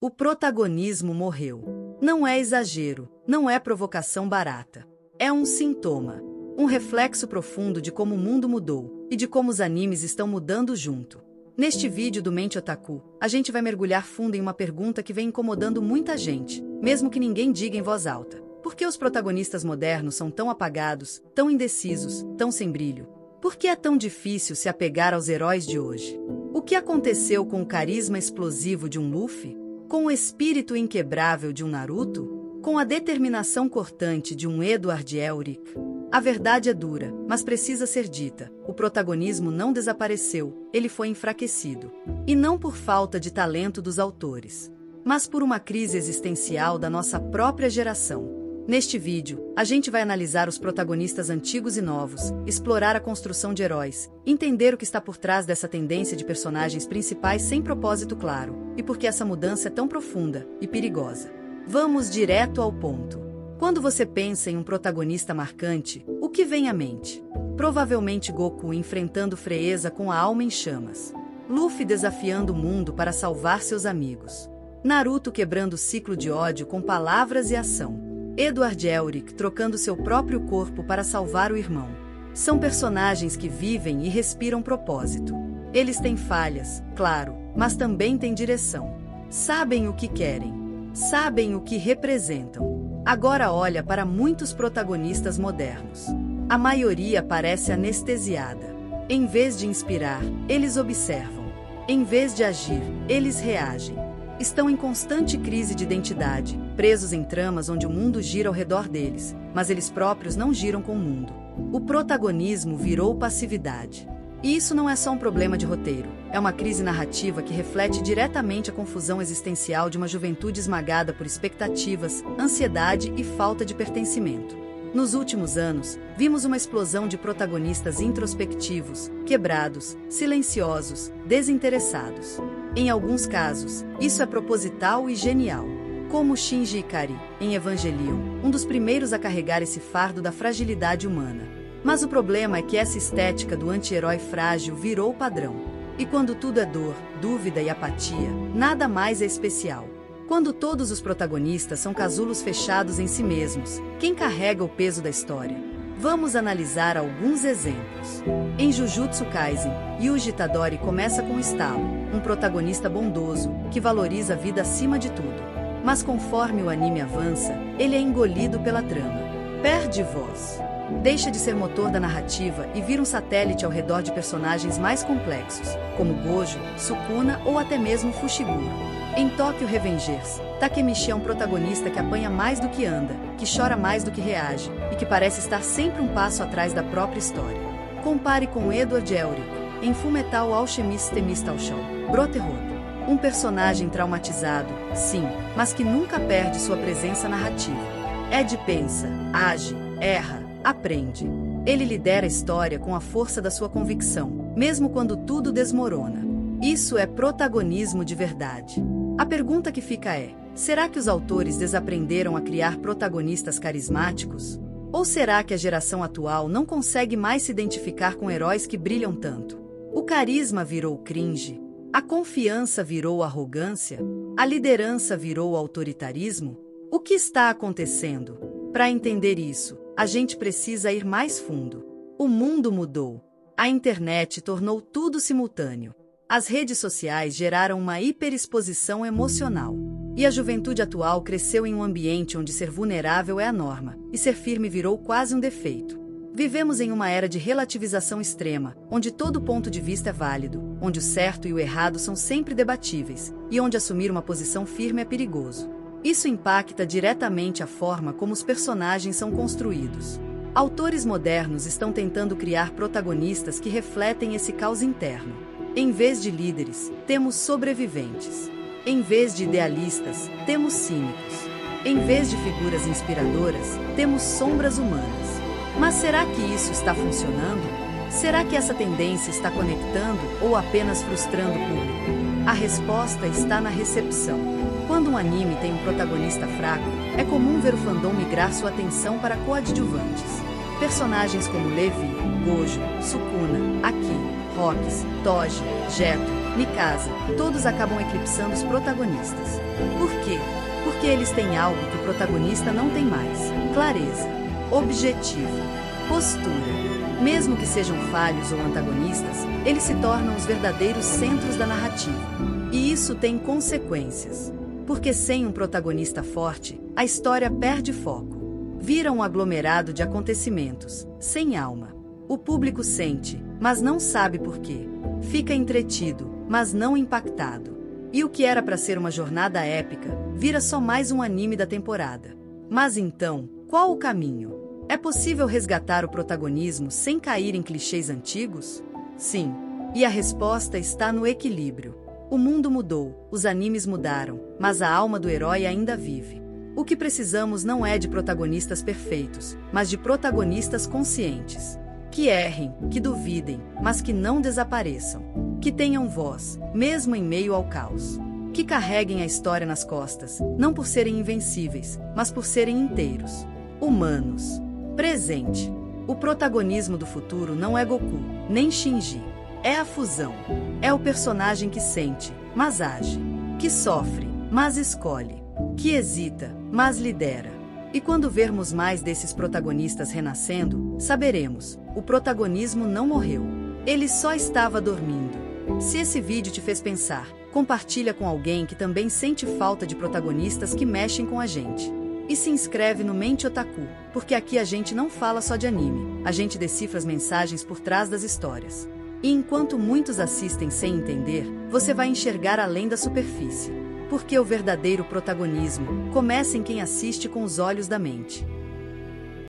O protagonismo morreu. Não é exagero, não é provocação barata. É um sintoma, um reflexo profundo de como o mundo mudou e de como os animes estão mudando junto. Neste vídeo do Mente Otaku, a gente vai mergulhar fundo em uma pergunta que vem incomodando muita gente, mesmo que ninguém diga em voz alta. Por que os protagonistas modernos são tão apagados, tão indecisos, tão sem brilho? Por que é tão difícil se apegar aos heróis de hoje? O que aconteceu com o carisma explosivo de um Luffy? Com o espírito inquebrável de um Naruto? Com a determinação cortante de um Edward Elric? A verdade é dura, mas precisa ser dita. O protagonismo não desapareceu, ele foi enfraquecido. E não por falta de talento dos autores, mas por uma crise existencial da nossa própria geração. Neste vídeo, a gente vai analisar os protagonistas antigos e novos, explorar a construção de heróis, entender o que está por trás dessa tendência de personagens principais sem propósito claro, e por que essa mudança é tão profunda e perigosa. Vamos direto ao ponto. Quando você pensa em um protagonista marcante, o que vem à mente? Provavelmente Goku enfrentando Frieza com a alma em chamas. Luffy desafiando o mundo para salvar seus amigos. Naruto quebrando o ciclo de ódio com palavras e ação. Edward Elric trocando seu próprio corpo para salvar o irmão. São personagens que vivem e respiram propósito. Eles têm falhas, claro, mas também têm direção. Sabem o que querem. Sabem o que representam. Agora olha para muitos protagonistas modernos. A maioria parece anestesiada. Em vez de inspirar, eles observam. Em vez de agir, eles reagem. Estão em constante crise de identidade, presos em tramas onde o mundo gira ao redor deles, mas eles próprios não giram com o mundo. O protagonismo virou passividade. E isso não é só um problema de roteiro, é uma crise narrativa que reflete diretamente a confusão existencial de uma juventude esmagada por expectativas, ansiedade e falta de pertencimento. Nos últimos anos, vimos uma explosão de protagonistas introspectivos, quebrados, silenciosos, desinteressados. Em alguns casos, isso é proposital e genial, como Shinji Ikari, em Evangelion, um dos primeiros a carregar esse fardo da fragilidade humana. Mas o problema é que essa estética do anti-herói frágil virou padrão. E quando tudo é dor, dúvida e apatia, nada mais é especial. Quando todos os protagonistas são casulos fechados em si mesmos, quem carrega o peso da história? Vamos analisar alguns exemplos. Em Jujutsu Kaisen, Yuji Itadori começa com o estalo, um protagonista bondoso, que valoriza a vida acima de tudo. Mas conforme o anime avança, ele é engolido pela trama. Perde voz. Deixa de ser motor da narrativa e vira um satélite ao redor de personagens mais complexos, como Gojo, Sukuna ou até mesmo Fushiguro. Em Tokyo Revengers, Takemichi é um protagonista que apanha mais do que anda, que chora mais do que reage, e que parece estar sempre um passo atrás da própria história. Compare com Edward Elric, em Fullmetal Alchemist Themystalshon, Brotherhood. Um personagem traumatizado, sim, mas que nunca perde sua presença narrativa. Ed pensa, age, erra, aprende. Ele lidera a história com a força da sua convicção, mesmo quando tudo desmorona. Isso é protagonismo de verdade. A pergunta que fica é: será que os autores desaprenderam a criar protagonistas carismáticos? Ou será que a geração atual não consegue mais se identificar com heróis que brilham tanto? O carisma virou cringe? A confiança virou arrogância? A liderança virou autoritarismo? O que está acontecendo? Para entender isso, a gente precisa ir mais fundo. O mundo mudou. A internet tornou tudo simultâneo. As redes sociais geraram uma hiperexposição emocional. E a juventude atual cresceu em um ambiente onde ser vulnerável é a norma, e ser firme virou quase um defeito. Vivemos em uma era de relativização extrema, onde todo ponto de vista é válido, onde o certo e o errado são sempre debatíveis, e onde assumir uma posição firme é perigoso. Isso impacta diretamente a forma como os personagens são construídos. Autores modernos estão tentando criar protagonistas que refletem esse caos interno. Em vez de líderes, temos sobreviventes. Em vez de idealistas, temos cínicos. Em vez de figuras inspiradoras, temos sombras humanas. Mas será que isso está funcionando? Será que essa tendência está conectando ou apenas frustrando o público? A resposta está na recepção. Quando um anime tem um protagonista fraco, é comum ver o fandom migrar sua atenção para coadjuvantes. Personagens como Levi, Gojo, Sukuna, Aki, Rox, Toji, Geto, Mikasa, todos acabam eclipsando os protagonistas. Por quê? Porque eles têm algo que o protagonista não tem mais: clareza, objetivo, postura. Mesmo que sejam falhos ou antagonistas, eles se tornam os verdadeiros centros da narrativa. E isso tem consequências. Porque sem um protagonista forte, a história perde foco. Vira um aglomerado de acontecimentos, sem alma. O público sente, mas não sabe por quê. Fica entretido, mas não impactado. E o que era para ser uma jornada épica, vira só mais um anime da temporada. Mas então, qual o caminho? É possível resgatar o protagonismo sem cair em clichês antigos? Sim, e a resposta está no equilíbrio. O mundo mudou, os animes mudaram, mas a alma do herói ainda vive. O que precisamos não é de protagonistas perfeitos, mas de protagonistas conscientes. Que errem, que duvidem, mas que não desapareçam. Que tenham voz, mesmo em meio ao caos. Que carreguem a história nas costas, não por serem invencíveis, mas por serem inteiros. Humanos. Presente. O protagonismo do futuro não é Goku, nem Shinji. É a fusão. É o personagem que sente, mas age. Que sofre, mas escolhe. Que hesita, mas lidera. E quando vermos mais desses protagonistas renascendo, saberemos: o protagonismo não morreu. Ele só estava dormindo. Se esse vídeo te fez pensar, compartilha com alguém que também sente falta de protagonistas que mexem com a gente. E se inscreve no Mente Otaku, porque aqui a gente não fala só de anime, a gente decifra as mensagens por trás das histórias. E enquanto muitos assistem sem entender, você vai enxergar além da superfície. Porque o verdadeiro protagonismo começa em quem assiste com os olhos da mente.